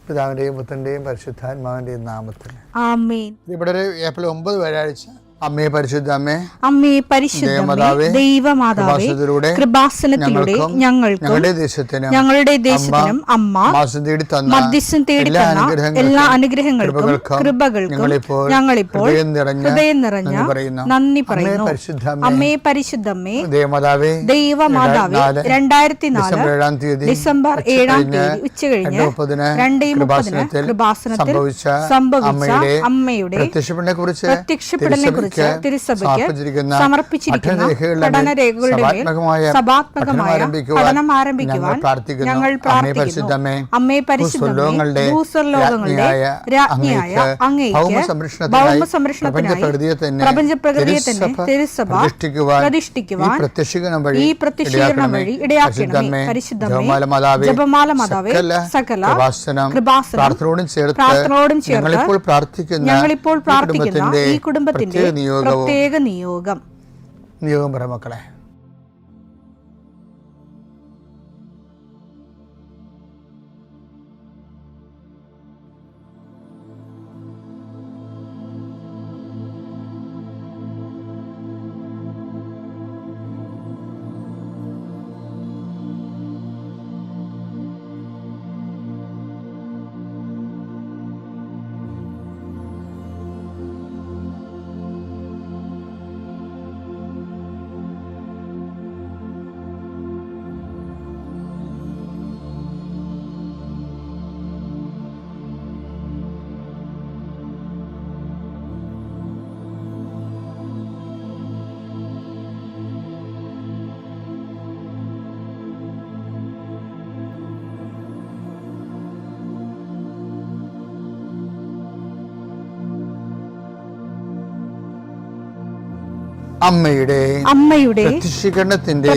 പിതാവിന്റെയും പുത്രന്റെയും പരിശുദ്ധാത്മാവിന്റെയും നാമത്തിൽ ആമേൻ. ഇവിടെ ഒരു ഏപ്രിൽ 9 വ്യാഴാഴ്ച അമ്മേ പരിശുദ്ധ അമ്മേ, അമ്മേ പരിശുദ്ധമേ, ദൈവമാതാവേ, കൃപാസനത്തിലൂടെ ഞങ്ങൾക്കും ഞങ്ങളുടെ ദേശത്തിനും അമ്മ മധ്യസ്ഥം തേടി തന്ന എല്ലാ അനുഗ്രഹങ്ങൾക്കും കൃപകൾക്കും ഞങ്ങളിപ്പോൾ ഹൃദയം നിറഞ്ഞ നന്ദി പറയുന്നു. അമ്മേ പരിശുദ്ധമേ, ദൈവമാതാവേ, 2004 ഡിസംബർ 7 ഉച്ചകഴിഞ്ഞ് 2:30 കൃപാസനത്തിൽ സംഭവിച്ച അമ്മയുടെ പ്രത്യക്ഷപ്പെടലിനെ കുറിച്ച് തിരുസഭയ്ക്ക് സമർപ്പിച്ചിരിക്കുന്ന പഠനരേഖകളുടെ മേൽ സഭാത്മകമായ പഠനം ആരംഭിക്കുവാൻ ഞങ്ങൾ പ്രാർത്ഥിക്കുന്നു. അമ്മേ പരിശുദ്ധമേ, ഭൂസ്വർലോകങ്ങളുടെ രാജ്ഞിയായ അങ്ങേയ്ക്ക് ഭൗമസംരക്ഷണത്തിനായി പ്രപഞ്ചപ്രകൃതിയെ തന്നെ തിരുസഭ പ്രതിഷ്ഠിക്കുവാൻ ഈ പ്രത്യക്ഷീകരണം വഴി ഇടയാക്കണമേ. പരിശുദ്ധമേ, ജപമാല മാതാവേ, സകല കൃപാസനം പ്രാർത്ഥനയോടും ചേർത്ത് ഞങ്ങളിപ്പോൾ പ്രാർത്ഥിക്കുന്ന ഈ കുടുംബത്തിന്റെ പ്രത്യേക നിയോഗം പറ മക്കളെ. അമ്മയുടെ പ്രത്യക്ഷീകരണത്തിന്റെ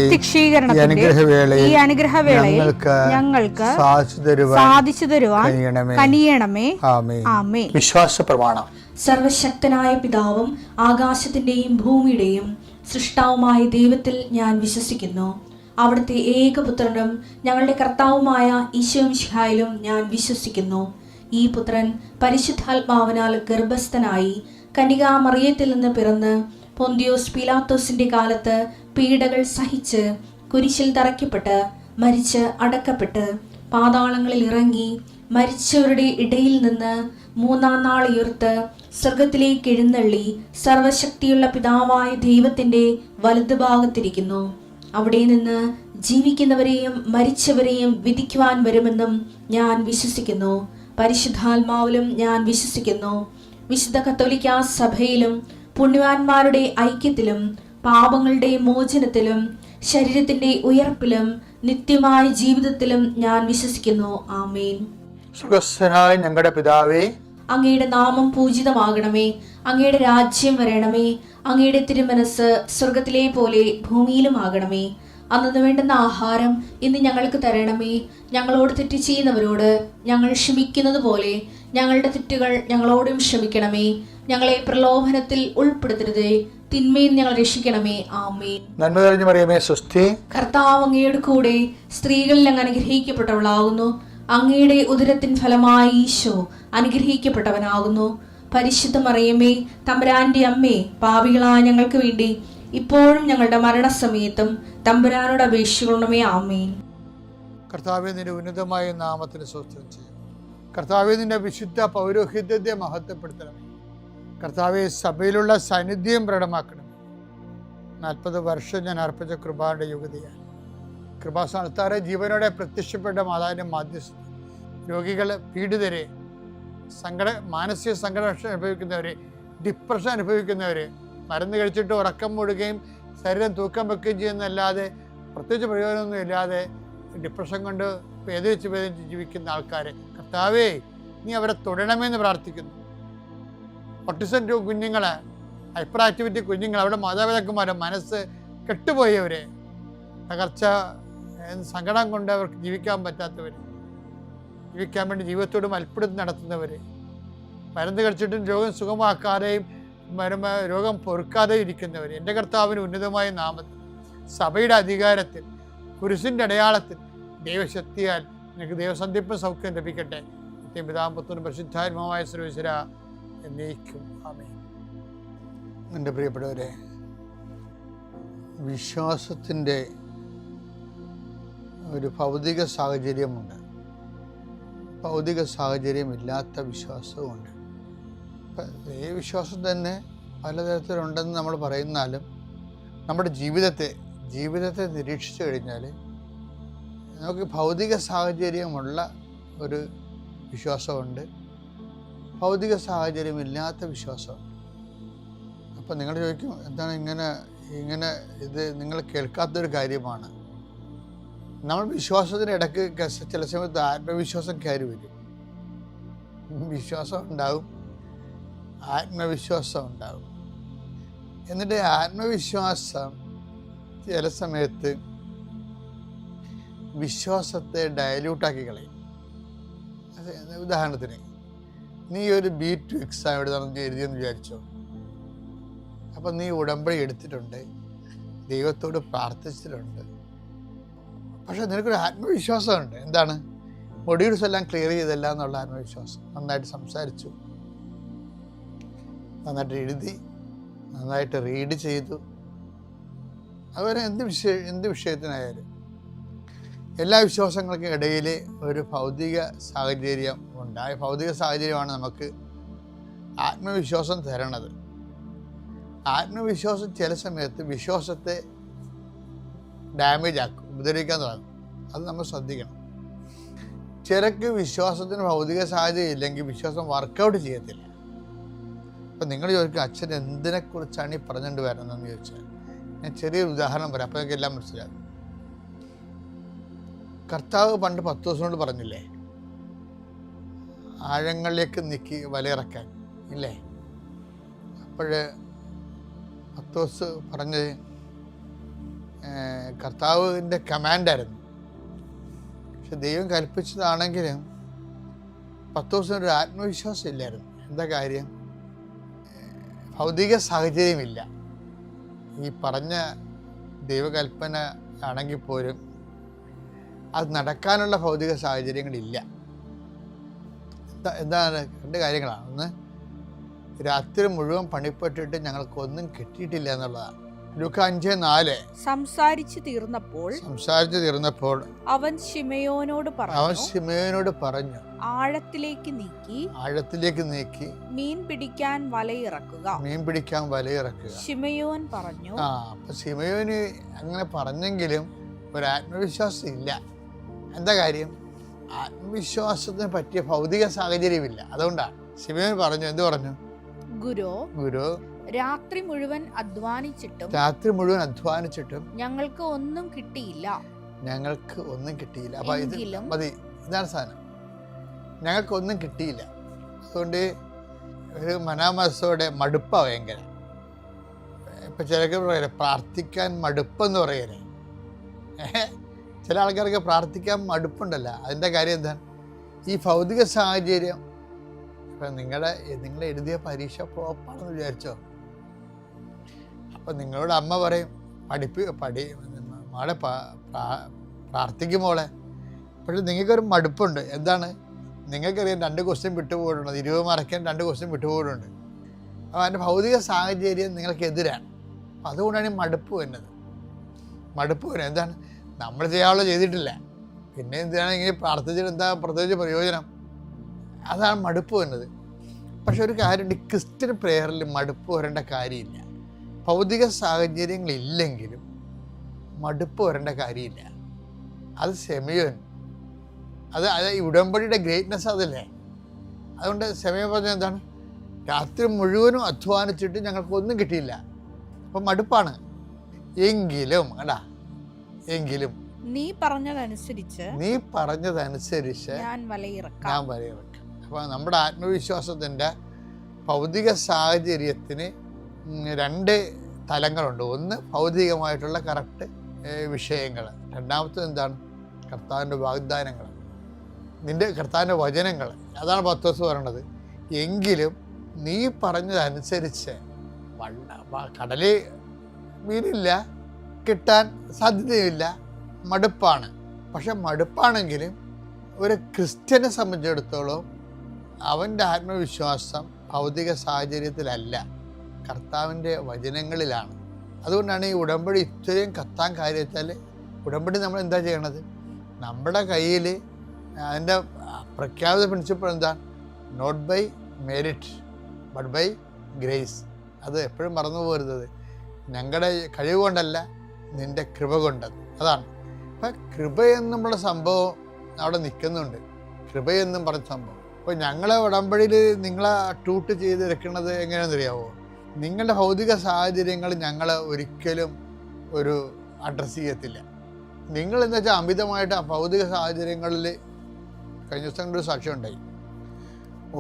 ഈ അനുഗ്രഹവേളയിൽ ഞങ്ങൾക്ക് സാധിച്ചു തരുവാൻ കനിയണമേ. ആമേൻ. വിശ്വാസ പ്രമാണം. സർവശക്തനായ പിതാവും ആകാശത്തിന്റെയും ഭൂമിയുടെയും സൃഷ്ടാവുമായ ദൈവത്തിൽ ഞാൻ വിശ്വസിക്കുന്നു. അവിടുത്തെ ഏകപുത്രനും ഞങ്ങളുടെ കർത്താവുമായ ഈശോമിശിഹായിലും ഞാൻ വിശ്വസിക്കുന്നു. ഈ പുത്രൻ പരിശുദ്ധാത്മാവിനാൽ ഗർഭസ്ഥനായി കന്യകാമറിയത്തിൽ നിന്ന് പിറന്ന് പൊന്തിയോസ് പീലാത്തോസിന്റെ കാലത്ത് പീഡകൾ സഹിച്ച് കുരിശിൽ തറയ്ക്കപ്പെട്ട് മരിച്ച് അടക്കപ്പെട്ട് പാതാളങ്ങളിൽ ഇറങ്ങി മരിച്ചവരുടെ ഇടയിൽ നിന്ന് 3-ാം നാൾ ഉയർത്ത് സ്വർഗത്തിലേക്ക് എഴുന്നള്ളി സർവശക്തിയുള്ള പിതാവായ ദൈവത്തിന്റെ വലതുഭാഗത്തിരിക്കുന്നു. അവിടെ നിന്ന് ജീവിക്കുന്നവരെയും മരിച്ചവരെയും വിധിക്കുവാൻ വരുമെന്നും ഞാൻ വിശ്വസിക്കുന്നു. പരിശുദ്ധാത്മാവിലും ഞാൻ വിശ്വസിക്കുന്നു. വിശുദ്ധ കത്തോലിക്കാ സഭയിലും പുണ്യവാന്മാരുടെ ഐക്യത്തിലും പാപങ്ങളുടെ മോചനത്തിലും ശരീരത്തിന്റെ ഉയർപ്പിലും നിത്യമായ ജീവിതത്തിലും ഞാൻ വിശ്വസിക്കുന്നു. ആമേൻ. സ്വർഗ്ഗസ്ഥനായ ഞങ്ങളുടെ പിതാവേ, അങ്ങയുടെ നാമം പൂജിതമാകണമേ. അങ്ങയുടെ രാജ്യം വരണമേ. അങ്ങയുടെ തിരുമനസ് സ്വർഗത്തിലെ പോലെ ഭൂമിയിലും ആകണമേ. അന്നു വേണ്ടുന്ന ആഹാരം ഇന്ന് ഞങ്ങൾക്ക് തരണമേ. ഞങ്ങളോട് തെറ്റ് ചെയ്യുന്നവരോട് ഞങ്ങൾ ക്ഷമിക്കുന്നത് പോലെ ഞങ്ങളുടെ തെറ്റുകൾ ഞങ്ങളോടും ക്ഷമിക്കണമേ. ഞങ്ങളെ പ്രലോഭനത്തിൽ ഉൾപ്പെടുത്തരുതേ, തിന്മയിൽ ഞങ്ങൾ രക്ഷിക്കണമേ. ആമേൻ. നന്മ നിറഞ്ഞ മറിയമേ, സ്വസ്തി. കർത്താവ് അങ്ങയുടെ കൂടെ സ്ത്രീകളിൽ അങ്ങ് അനുഗ്രഹിക്കപ്പെട്ടവളാകുന്നു. അങ്ങയുടെ ഉദരത്തിൻ ഫലമായി ഈശോ അനുഗ്രഹിക്കപ്പെട്ടവനാകുന്നു. പരിശുദ്ധ മറിയമേ, തമ്പുരാന്റെ അമ്മേ, പാപികളായ ഞങ്ങൾക്ക് വേണ്ടി ഇപ്പോഴും ഞങ്ങളുടെ മരണസമയത്തും തമ്പുരാനോട് അപേക്ഷിക്കണമേ. ആമേൻ. കർത്താവേ, നിന്റെ ഉന്നതമായ നാമത്തിന് സ്തോത്രം ചെയ്യും. കർത്താവേ, നിന്റെ വിശുദ്ധ പൗരോഹിത്യത്തെ മഹത്വപ്പെടുത്തണമേ. കർത്താവെ, സഭയിലുള്ള സാന്നിധ്യം പ്രകടമാക്കണം. 40 വർഷം ഞാൻ അർപ്പിച്ച കൃപാന്റെ യുഗതിയാണ്. കൃപാസ്ഥാനത്താറെ ജീവനോടെ പ്രത്യക്ഷപ്പെട്ട മാതാവിന്റെ മാധ്യസ്ഥം, രോഗികൾ, പീഡിതരെ, മാനസിക സംഘടന അനുഭവിക്കുന്നവരെ, ഡിപ്രഷൻ അനുഭവിക്കുന്നവരെ, മരുന്ന് കഴിച്ചിട്ട് ഉറക്കം മൂടുകയും ശരീരം തൂക്കം വെക്കുകയും ചെയ്യുന്നതല്ലാതെ പ്രത്യേകിച്ച് പ്രയോജനമൊന്നും ഇല്ലാതെ ഡിപ്രഷൻ കൊണ്ട് വേദനിച്ച് ജീവിക്കുന്ന ആൾക്കാരെ കർത്താവേ, നീ അവരെ തൊടണമെന്ന് പ്രാർത്ഥിക്കുന്നു. ഓട്ടിസം കുഞ്ഞുങ്ങളെ, ഹൈപ്പർ ആക്ടിവിറ്റി കുഞ്ഞുങ്ങൾ, അവിടെ മാതാപിതാക്കന്മാരെ മനസ്സ് കെട്ടുപോയവരെ, തകർച്ച സങ്കടം കൊണ്ട് അവർക്ക് ജീവിക്കാൻ പറ്റാത്തവർ, ജീവിക്കാൻ വേണ്ടി ജീവിതത്തോട് മൽപ്പിടുത്തി നടത്തുന്നവർ, മരുന്ന് കഴിച്ചിട്ടും രോഗം സുഖമാക്കാതെയും രോഗം പൊറുക്കാതെയും ഇരിക്കുന്നവർ, എൻ്റെ കർത്താവിന് ഉന്നതമായ നാമത്തിൽ, സഭയുടെ അധികാരത്തിൽ, കുരിശിൻ്റെ അടയാളത്തിൽ, ദൈവശക്തിയാൽ നിനക്ക് ദൈവസന്ധിപ്പ് സൗഖ്യം ലഭിക്കട്ടെ. പിതാപുത്രനും പരിശുദ്ധാത്മാവായ സർവ്വേശ്വര എന്നേക്കും ആമേൻ. എൻ്റെ പ്രിയപ്പെട്ടവരെ, വിശ്വാസത്തിൻ്റെ ഒരു ഭൗതിക സാഹചര്യമുണ്ട്, ഭൗതിക സാഹചര്യമില്ലാത്ത വിശ്വാസവുമുണ്ട്. ഈ വിശ്വാസം തന്നെ പലതരത്തിലുണ്ടെന്ന് നമ്മൾ പറയുന്നാലും നമ്മുടെ ജീവിതത്തെ നിരീക്ഷിച്ചു കഴിഞ്ഞാൽ നമുക്ക് ഭൗതിക സാഹചര്യമുള്ള ഒരു വിശ്വാസമുണ്ട്, ഭൗതിക സാഹചര്യമില്ലാത്ത വിശ്വാസമുണ്ട്. അപ്പം നിങ്ങൾ ചോദിക്കും, എന്താണ് ഇങ്ങനെ ഇത് നിങ്ങൾ കേൾക്കാത്തൊരു കാര്യമാണ്. നമ്മൾ വിശ്വാസത്തിന് ഇടയ്ക്ക് ചില സമയത്ത് ആത്മവിശ്വാസം കയറി വരും. വിശ്വാസം ഉണ്ടാവും, ആത്മവിശ്വാസം ഉണ്ടാവും. എന്നിട്ട് ആത്മവിശ്വാസം ചില സമയത്ത് വിശ്വാസത്തെ ഡയല്യൂട്ടാക്കി കളയും. ഉദാഹരണത്തിന്, നീ ഒരു B2 എക്സാം എഴുതിയെന്ന് വിചാരിച്ചോ. അപ്പം നീ ഉടമ്പടി എടുത്തിട്ടുണ്ട്, ദൈവത്തോട് പ്രാർത്ഥിച്ചിട്ടുണ്ട്, പക്ഷെ നിനക്കൊരു ആത്മവിശ്വാസമുണ്ട്. എന്താണ്? മൊഡ്യൂൾസ് എല്ലാം ക്ലിയർ ചെയ്തല്ല എന്നുള്ള ആത്മവിശ്വാസം. നന്നായിട്ട് സംസാരിച്ചു, നന്നായിട്ട് എഴുതി, നന്നായിട്ട് റീഡ് ചെയ്തു. അതുപോലെ എന്ത് വിഷയത്തിനായാലും എല്ലാ വിശ്വാസങ്ങൾക്കും ഇടയിൽ ഒരു ഭൗതിക സാഹചര്യം ഉണ്ട്. ആ ഭൗതിക സാഹചര്യമാണ് നമുക്ക് ആത്മവിശ്വാസം തരണത്. ആത്മവിശ്വാസം ചില സമയത്ത് വിശ്വാസത്തെ ഡാമേജ് ആക്കും, ഉപദ്രവിക്കാൻ തുടങ്ങും. അത് നമ്മൾ ശ്രദ്ധിക്കണം. ചിലക്ക് വിശ്വാസത്തിന് ഭൗതിക സാഹചര്യം ഇല്ലെങ്കിൽ വിശ്വാസം വർക്കൗട്ട് ചെയ്യത്തില്ല. അപ്പം നിങ്ങൾ ചോദിക്കും, അച്ഛൻ എന്തിനെക്കുറിച്ചാണ് ഈ പറഞ്ഞുകൊണ്ട് വരുന്നതെന്ന് ചോദിച്ചാൽ ഞാൻ ചെറിയൊരു ഉദാഹരണം പറയാം, അപ്പോൾ നിങ്ങൾക്ക് എല്ലാം മനസ്സിലാകും. കർത്താവ് പണ്ട് 10 ദിവസം കൊണ്ട് പറഞ്ഞില്ലേ, ആഴങ്ങളിലേക്ക് നീക്കി വലയിറക്കാൻ ഇല്ലേ? അപ്പോൾ 10 ദിവസം പറഞ്ഞത് കർത്താവിൻ്റെ കമാൻഡായിരുന്നു. പക്ഷെ ദൈവം കൽപ്പിച്ചതാണെങ്കിലും 10 ദിവസം ഒരു ആത്മവിശ്വാസം ഇല്ലായിരുന്നു. എന്താ കാര്യം? ഭൗതിക സാഹചര്യമില്ല. ഈ പറഞ്ഞ ദൈവകൽപ്പന ആണെങ്കിൽ പോലും അത് നടക്കാനുള്ള ഭൗതിക സാഹചര്യങ്ങളില്ല. എന്താണ്? 2 കാര്യങ്ങളാണ്. ഒന്ന്, രാത്രി മുഴുവൻ പണിപ്പെട്ടിട്ട് ഞങ്ങൾക്കൊന്നും കിട്ടിയിട്ടില്ല എന്നുള്ളതാണ്. ലൂക്കാ 5:4 സംസാരിച്ചു തീർന്നപ്പോൾ അവൻ ശിമയോനോട് പറഞ്ഞു ആഴത്തിലേക്ക് നീക്കി മീൻ പിടിക്കാൻ വലയിറക്കുക. ശിമയോൻ പറഞ്ഞു. അപ്പൊ ശിമയോന് അങ്ങനെ പറഞ്ഞെങ്കിലും ഒരു ആത്മവിശ്വാസം ഇല്ല. എന്താ കാര്യം? ആത്മവിശ്വാസത്തിന് പറ്റിയ ഭൗതിക സാഹചര്യമില്ല. അതുകൊണ്ടാണ് ശിമയോൻ പറഞ്ഞു. എന്ത് പറഞ്ഞു? ഗുരു, രാത്രി മുഴുവൻ അധ്വാനിച്ചിട്ടും ഞങ്ങൾക്ക് ഒന്നും കിട്ടിയില്ല. അപ്പൊ ഇതാണ് സാധനം, ഞങ്ങൾക്കൊന്നും കിട്ടിയില്ല. അതുകൊണ്ട് ഒരു മനാമസോടെ മടുപ്പാ ഭയങ്കര. ഇപ്പൊ ചിലർക്ക് പറയല്ലേ, പ്രാർത്ഥിക്കാൻ മടുപ്പെന്ന് പറയലേ. ചില ആൾക്കാർക്ക് പ്രാർത്ഥിക്കാൻ മടുപ്പുണ്ടല്ലോ. അതിൻ്റെ കാര്യം എന്താണ്? ഈ ഭൗതിക സാഹചര്യം. ഇപ്പം നിങ്ങൾ എഴുതിയ പരീക്ഷ ഫ്ലോപ്പാണെന്ന് വിചാരിച്ചോ. അപ്പം നിങ്ങളോട് അമ്മ പറയും, മോളെ പ്രാർത്ഥിക്കും മോളെ. പക്ഷെ നിങ്ങൾക്കൊരു മടുപ്പുണ്ട്. എന്താണ്? നിങ്ങൾക്കറിയാം 2 ക്വസ്റ്റ്യൻ വിട്ടുപോയിട്ടുണ്ട്, 20 മാർക്കിന് 2 ക്വസ്റ്റ്യൻ വിട്ടുപോയിട്ടുണ്ട്. അപ്പോൾ അതിൻ്റെ ഭൗതിക സാഹചര്യം നിങ്ങൾക്കെതിരാണ്. അപ്പം അതുകൊണ്ടാണ് ഈ മടുപ്പ് വരുന്നത്. എന്താണ്? നമ്മൾ ചെയ്യാനുള്ള ചെയ്തിട്ടില്ല, പിന്നെ എന്തിനാണ് ഇങ്ങനെ പ്രാർത്ഥിച്ചിട്ട് എന്താ പ്രത്യേകിച്ച് പ്രയോജനം? അതാണ് മടുപ്പ് വരുന്നത്. പക്ഷെ ഒരു കാര്യമുണ്ട്, ക്രിസ്ത്യൻ പ്രെയറിൽ മടുപ്പ് വരേണ്ട കാര്യമില്ല. ഭൗതിക സാഹചര്യങ്ങളില്ലെങ്കിലും മടുപ്പ് വരേണ്ട കാര്യമില്ല. അത് ശിമയോൻ, അത് ഈ ഉടമ്പടിയുടെ ഗ്രേറ്റ്നെസ് അതല്ലേ. അതുകൊണ്ട് ശിമയോൻ പറഞ്ഞത് എന്താണ്? രാത്രി മുഴുവനും അധ്വാനിച്ചിട്ട് ഞങ്ങൾക്കൊന്നും കിട്ടിയില്ല. അപ്പം മടുപ്പാണ്. എങ്കിലും നീ പറഞ്ഞതനുസരിച്ച് ഞാൻ വലയിറക്കാം. അപ്പോൾ നമ്മുടെ ആത്മവിശ്വാസത്തിൻ്റെ ഭൗതിക സാഹചര്യത്തിന് 2 തലങ്ങളുണ്ട്. ഒന്ന് ഭൗതികമായിട്ടുള്ള കറക്റ്റ് വിഷയങ്ങൾ, രണ്ടാമത്തത് എന്താണ്? കർത്താവിൻ്റെ വാഗ്ദാനങ്ങൾ, കർത്താവിൻ്റെ വചനങ്ങൾ. അതാണ് 10 ദിവസം പറയണത്. എങ്കിലും നീ പറഞ്ഞതനുസരിച്ച് കടലിൽ മീനില്ല, കിട്ടാൻ സാധ്യതയില്ല, മടുപ്പാണ്. പക്ഷെ മടുപ്പാണെങ്കിലും ഒരു ക്രിസ്ത്യനെ സംബന്ധിച്ചിടത്തോളം അവൻ്റെ ആത്മവിശ്വാസം ഭൗതിക സാഹചര്യത്തിലല്ല, കർത്താവിൻ്റെ വചനങ്ങളിലാണ്. അതുകൊണ്ടാണ് ഈ ഉടമ്പടി ഇത്രയും കത്താൻ കാര്യത്താൽ ഉടമ്പടി നമ്മൾ എന്താ ചെയ്യണത്? നമ്മുടെ കയ്യിൽ അതിൻ്റെ പ്രഖ്യാപിത പ്രിൻസിപ്പിൾ എന്താണ്? Not by merit but by grace. അത് എപ്പോഴും മറന്നു പോരുന്നത്. ഞങ്ങളുടെ കഴിവ് കൊണ്ടല്ല, നിൻ്റെ കൃപ കൊണ്ടത്. അതാണ്. അപ്പം കൃപയെന്നുള്ള സംഭവം അവിടെ നിൽക്കുന്നുണ്ട്. കൃപയെന്നും പറഞ്ഞ സംഭവം. അപ്പോൾ ഞങ്ങളെ ഉടമ്പടിയിൽ നിങ്ങളെ ട്യൂട്ട് ചെയ്തെടുക്കുന്നത് എങ്ങനെയാണെന്നറിയാമോ? നിങ്ങളുടെ ഭൗതിക സാഹചര്യങ്ങൾ ഞങ്ങൾ ഒരിക്കലും ഒരു അഡ്രസ്സ് ചെയ്യത്തില്ല. നിങ്ങളെന്ന് വെച്ചാൽ അമിതമായിട്ട് ആ ഭൗതിക സാഹചര്യങ്ങളിൽ കഴിഞ്ഞ ദിവസം ഒരു സാക്ഷ്യം ഉണ്ടായി.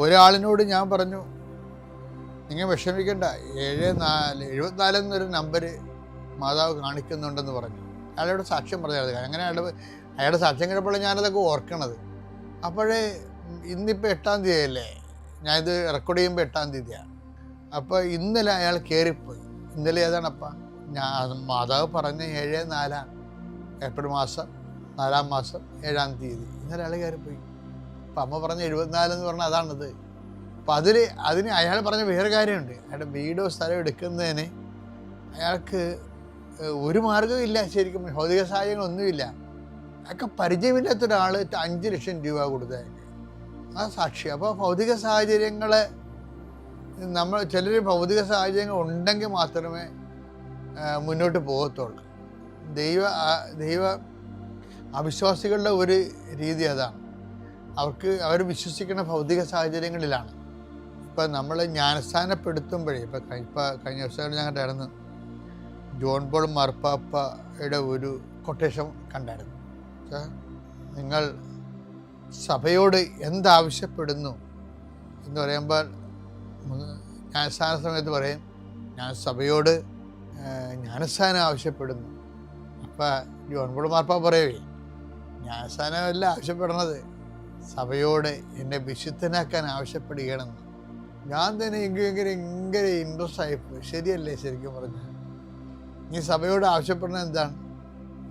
ഒരാളിനോട് ഞാൻ പറഞ്ഞു, നിങ്ങൾ വിഷമിക്കേണ്ട, 74 എന്നൊരു നമ്പർ മാതാവ് കാണിക്കുന്നുണ്ടെന്ന് പറഞ്ഞു. അയാളോട് സാക്ഷ്യം പറഞ്ഞത്. അങ്ങനെ അയാളുടെ സാക്ഷ്യം കേട്ടപ്പോൾ ഞാനതൊക്കെ ഓർക്കണത്. അപ്പോഴേ ഇന്നിപ്പോൾ 8-ാം തീയതിയല്ലേ, ഞാനിത് റെക്കോർഡ് ചെയ്യുമ്പോൾ 8-ാം തീയതിയാണ്. അപ്പോൾ ഇന്നലെ അയാൾ കയറിപ്പോയി. ഇന്നലെ ഏതാണപ്പാ? മാതാവ് പറഞ്ഞ 7/4 ഏപ്രിൽ മാസം 4-ാം മാസം 7-ാം തീയതി. ഇന്നലെ അയാൾ കയറിപ്പോയി. അപ്പം അമ്മ പറഞ്ഞ 74 എന്ന് പറഞ്ഞാൽ അതാണത്. അപ്പം അതിന് അയാൾ പറഞ്ഞ വേറെ കാര്യമുണ്ട്. അയാളുടെ വീടോ സ്ഥലം എടുക്കുന്നതിന് അയാൾക്ക് ഒരു മാർഗ്ഗവും ഇല്ല. ശരിക്കും ഭൗതിക സാഹചര്യങ്ങളൊന്നുമില്ല. അയാൾക്ക് പരിചയമില്ലാത്ത ഒരാൾ 5 ലക്ഷം രൂപ കൊടുത്തയാൾക്ക്. ആ സാക്ഷി. അപ്പോൾ ഭൗതിക സാഹചര്യങ്ങളെ നമ്മൾ ചിലർ ഭൗതിക സാഹചര്യങ്ങൾ ഉണ്ടെങ്കിൽ മാത്രമേ മുന്നോട്ട് പോകത്തുള്ളൂ. ദൈവ അവിശ്വാസികളുടെ ഒരു രീതി അതാണ്. അവർ വിശ്വസിക്കുന്ന ഭൗതിക സാഹചര്യങ്ങളിലാണ്. ഇപ്പം നമ്മൾ ജ്ഞാനസ്ഥാനപ്പെടുത്തുമ്പോഴേ ഇപ്പം കഴിഞ്ഞ ദിവസം ഞങ്ങളുടെ ഇടന്ന് ജോൺ പോൾ മാർപ്പാപ്പയുടെ ഒരു കൊട്ടേഷൻ കണ്ടായിരുന്നു. നിങ്ങൾ സഭയോട് എന്താവശ്യപ്പെടുന്നു എന്ന് പറയുമ്പോൾ ജ്ഞാനസ്ഥാന സമയത്ത് പറയും, ഞാൻ സഭയോട് ജ്ഞാനസ്ഥാനം ആവശ്യപ്പെടുന്നു. അപ്പം ജോൺ പോൾ മാർപ്പാപ്പ പറയവേ, ജ്ഞാനസ്ഥാനമല്ല ആവശ്യപ്പെടണത്, സഭയോട് എന്നെ വിശുദ്ധനാക്കാൻ ആവശ്യപ്പെടുകയാണെന്ന്. ഞാൻ തന്നെ ഭയങ്കര ഇൻട്രസ്റ്റ് ആയിപ്പോയി. ശരിയല്ലേ? ശരിക്കും പറഞ്ഞാൽ നീ സഭയോട് ആവശ്യപ്പെടുന്നത് എന്താണ്?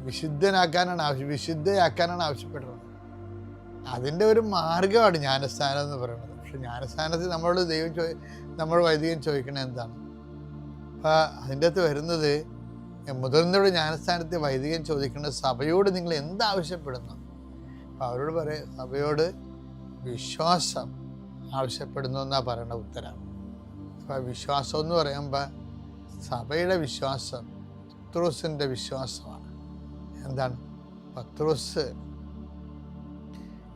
വിശുദ്ധയാക്കാനാണ് ആവശ്യപ്പെടുന്നത്. അതിൻ്റെ ഒരു മാർഗമാണ് ജ്ഞാനസ്ഥാനം എന്ന് പറയുന്നത്. പക്ഷെ ജ്ഞാനസ്ഥാനത്തിൽ നമ്മളോട് നമ്മൾ വൈദികൻ ചോദിക്കണത് എന്താണ്? അപ്പം അതിൻ്റെ അകത്ത് വരുന്നത്, മുതിർന്നവരുടെ ജ്ഞാനസ്ഥാനത്തിൽ വൈദികൻ ചോദിക്കുന്നത് സഭയോട് നിങ്ങൾ എന്താവശ്യപ്പെടുന്നു? അപ്പം അവരോട് പറയും, സഭയോട് വിശ്വാസം ആവശ്യപ്പെടുന്നു എന്നാണ് പറയേണ്ട ഉത്തരം. അപ്പം വിശ്വാസം എന്ന് പറയുമ്പോൾ സഭയുടെ വിശ്വാസം പത്രോസിൻ്റെ വിശ്വാസമാണ്. എന്താണ്? പത്രോസ്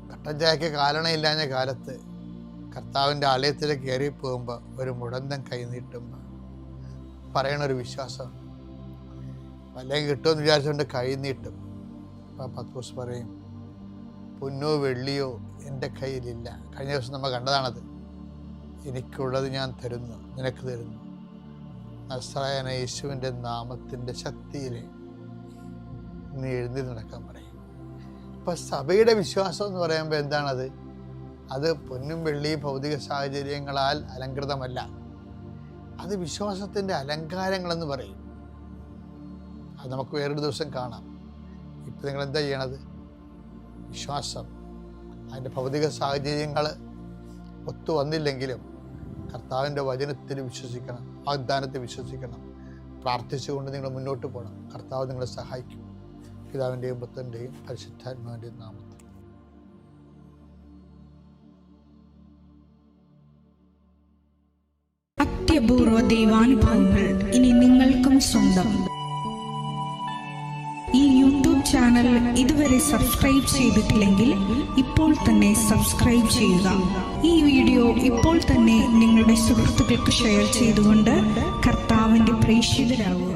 കട്ടൻ ചായക്ക് കാരണമില്ലാഞ്ഞ കാലത്ത് കർത്താവിൻ്റെ ആലയത്തിലേക്ക് കയറി പോകുമ്പോൾ ഒരു മുടന്തൻ കൈ നീട്ടുമ്പോൾ പറയണൊരു വിശ്വാസം, വല്ലതും കിട്ടുമെന്ന് വിചാരിച്ചുകൊണ്ട് കൈ നീട്ടും. അപ്പോൾ പത്രോസ് പറയും, പൊന്നോ വെള്ളിയോ എൻ്റെ കയ്യിലില്ല. കഴിഞ്ഞ ദിവസം നമ്മൾ കണ്ടതാണത്. എനിക്കുള്ളത് ഞാൻ തരുന്നു, നിനക്ക് തരുന്നു. നസ്രായന യേശുവിൻ്റെ നാമത്തിൻ്റെ ശക്തിയിൽ നീ എഴുന്നേറ്റ് നടക്കാൻ പറയും. അപ്പം സഭയുടെ വിശ്വാസം എന്ന് പറയുമ്പോൾ എന്താണത്? അത് പൊന്നും വെള്ളിയും ഭൗതിക സാഹചര്യങ്ങളാൽ അലങ്കൃതമല്ല. അത് വിശ്വാസത്തിൻ്റെ അലങ്കാരങ്ങളെന്ന് പറയും. അത് നമുക്ക് വേറൊരു ദിവസം കാണാം. ഇപ്പം നിങ്ങൾ എന്താ ചെയ്യണത്? വിശ്വാസം, അതിൻ്റെ ഭൗതിക സാഹചര്യങ്ങൾ ഒത്തു വന്നില്ലെങ്കിലും കർത്താവിൻ്റെ വചനത്തിൽ വിശ്വസിക്കണം, വാഗ്ദാനത്തിൽ വിശ്വസിക്കണം. പ്രാർത്ഥിച്ചുകൊണ്ട് നിങ്ങൾ മുന്നോട്ട് പോകണം. കർത്താവ് നിങ്ങളെ സഹായിക്കും. പിതാവിൻ്റെയും പുത്രൻ്റെയും പരിശുദ്ധാത്മാവിൻ്റെയും നാമത്തിൽ. അത്യപൂർവ ദൈവാനുഭവങ്ങൾ ഇനി നിങ്ങൾക്കും സ്വന്തം. ഈ യൂട്യൂബ് ചാനൽ ഇതുവരെ സബ്സ്ക്രൈബ് ചെയ്തിട്ടില്ലെങ്കിൽ ഇപ്പോൾ തന്നെ സബ്സ്ക്രൈബ് ചെയ്യുക. ഈ വീഡിയോ ഇപ്പോൾ തന്നെ നിങ്ങളുടെ സുഹൃത്തുക്കൾക്ക് ഷെയർ ചെയ്തുകൊണ്ട് കർത്താവിൻ്റെ പ്രേക്ഷിതരാകുക.